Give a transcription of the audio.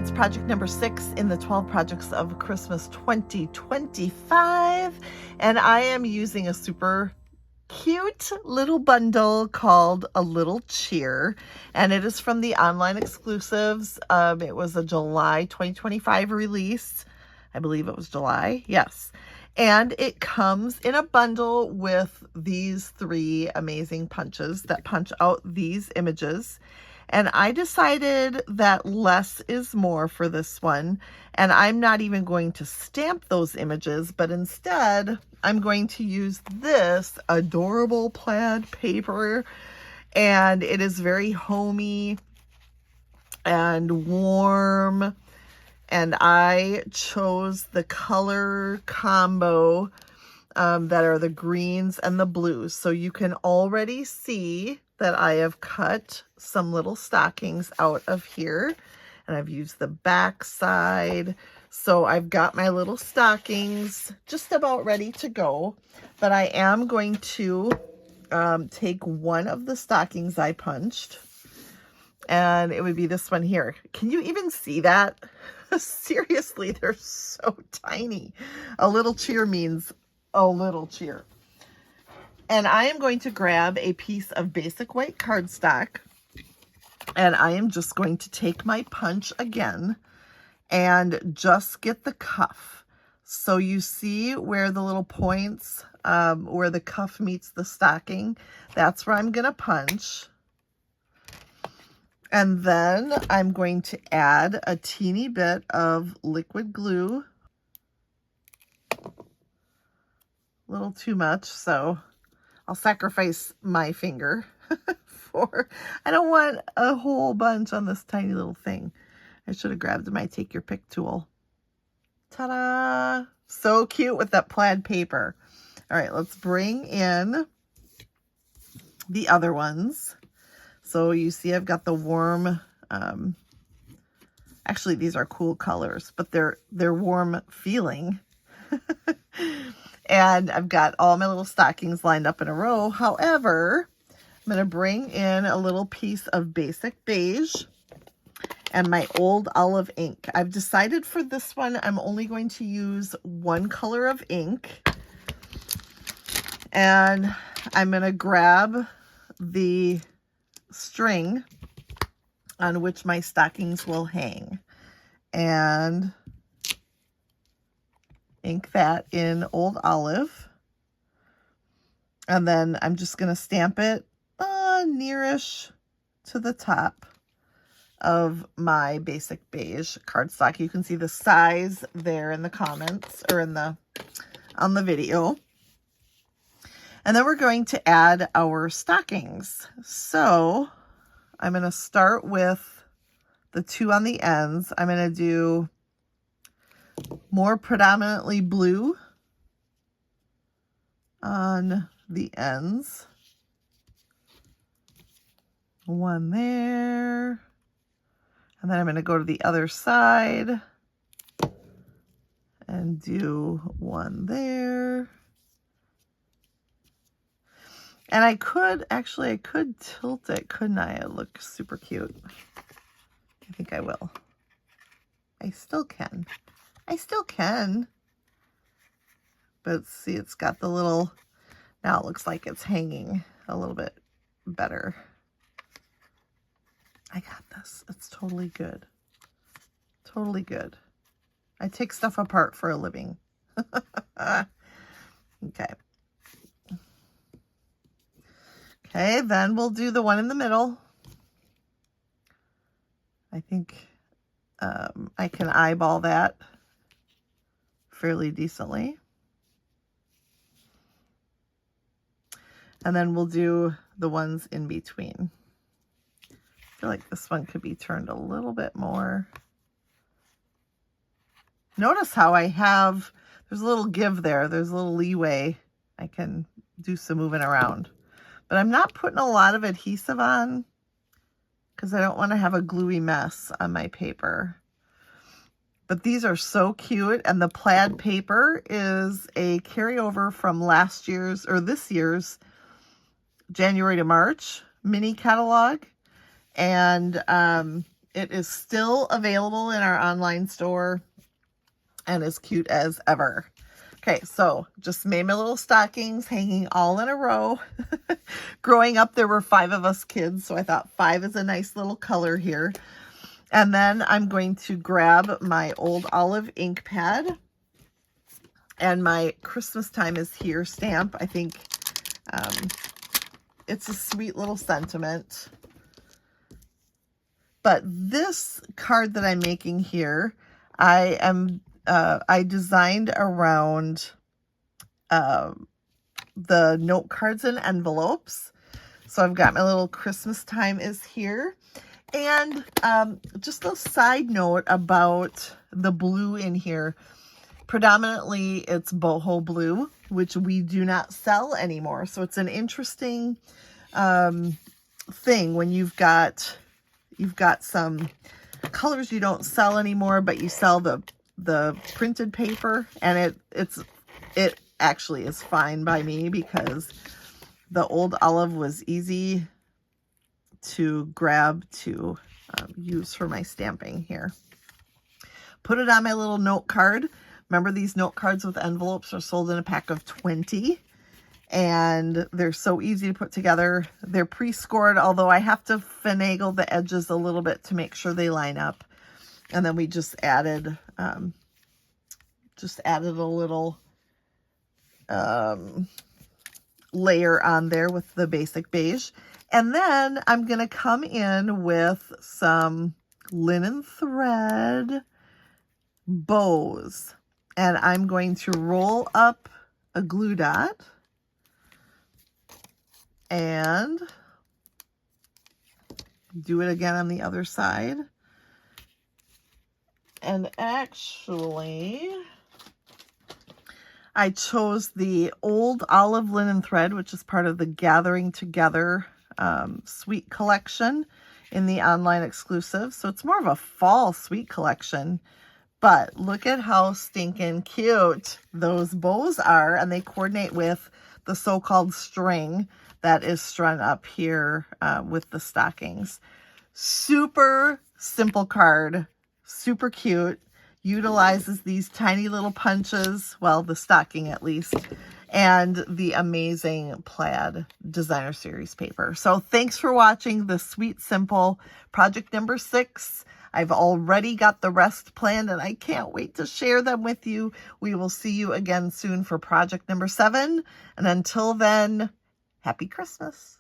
It's project number 6 in the 12 projects of Christmas 2025, and I am using a super cute little bundle called A Little Cheer, and it is from the online exclusives. It was a July 2025 release. I believe it was July. Yes. And it comes in a bundle with these 3 amazing punches that punch out these images. And I decided that less is more for this one. And I'm not even going to stamp those images, but instead I'm going to use this adorable plaid paper. And it is very homey and warm. And I chose the color combo that are the greens and the blues. So you can already see that I have cut some little stockings out of here, and I've used the back side. So I've got my little stockings just about ready to go, but I am going to take one of the stockings I punched, and it would be this one here. Can you even see that? Seriously, they're so tiny. A little cheer means a little cheer. And I am going to grab a piece of basic white cardstock, and I am just going to take my punch again and just get the cuff. So you see where the little points, where the cuff meets the stocking, that's where I'm going to punch. And then I'm going to add a teeny bit of liquid glue. A little too much, so I'll sacrifice my finger I don't want a whole bunch on this tiny little thing. I should have grabbed my take your pick tool. Ta-da! So cute with that plaid paper. All right, let's bring in the other ones. So you see I've got the warm, actually these are cool colors, but they're warm feeling. And I've got all my little stockings lined up in a row. However, I'm going to bring in a little piece of basic beige and my old olive ink. I've decided for this one, I'm only going to use one color of ink. And I'm going to grab the string on which my stockings will hang and ink that in old olive, and then I'm just going to stamp it nearish to the top of my basic beige cardstock. You can see the size there in the comments or on the video. And then we're going to add our stockings. So I'm going to start with the 2 on the ends. I'm going to do more predominantly blue on the ends. 1 there. And then I'm going to go to the other side and do 1 there. And I could tilt it, couldn't I? It looks super cute. I think I will. I still can. But see, it's got the little, now it looks like it's hanging a little bit better. I got this. It's totally good. Totally good. I take stuff apart for a living. Okay. Okay, then we'll do the one in the middle. I think I can eyeball that fairly decently. And then we'll do the ones in between. I feel like this one could be turned a little bit more. Notice how there's a little give there. There's a little leeway. I can do some moving around. But I'm not putting a lot of adhesive on because I don't want to have a gluey mess on my paper. But these are so cute, and the plaid paper is a carryover from this year's January to March mini catalog. And It is still available in our online store and as cute as ever. Okay, so just made my little stockings hanging all in a row. Growing up, there were 5 of us kids, so I thought 5 is a nice little color here. And then I'm going to grab my old olive ink pad and my Christmas time is here stamp. I think it's a sweet little sentiment. But this card that I'm making here, I designed around the note cards and envelopes. So I've got my little Christmas time is here. And just a side note about the blue in here. Predominantly it's boho blue, which we do not sell anymore. So it's an interesting thing when you've got some colors you don't sell anymore, but you sell the printed paper, and it actually is fine by me because the old olive was easy to grab to use for my stamping here. Put it on my little note card. Remember, these note cards with envelopes are sold in a pack of 20. And they're so easy to put together. They're pre-scored, although I have to finagle the edges a little bit to make sure they line up. And then we just added a little layer on there with the basic beige. And then I'm going to come in with some linen thread bows. And I'm going to roll up a glue dot. And do it again on the other side. And actually, I chose the old olive linen thread, which is part of the Gathering Together sweet collection in the online exclusive. So it's more of a fall sweet collection. But look at how stinking cute those bows are. And they coordinate with the so-called string that is strung up here with the stockings. Super simple card, super cute, utilizes these tiny little punches, well, the stocking at least, and the amazing Plaid Designer Series paper. So thanks for watching the Sweet Simple project number 6. I've already got the rest planned and I can't wait to share them with you. We will see you again soon for project number 7. And until then, Happy Christmas.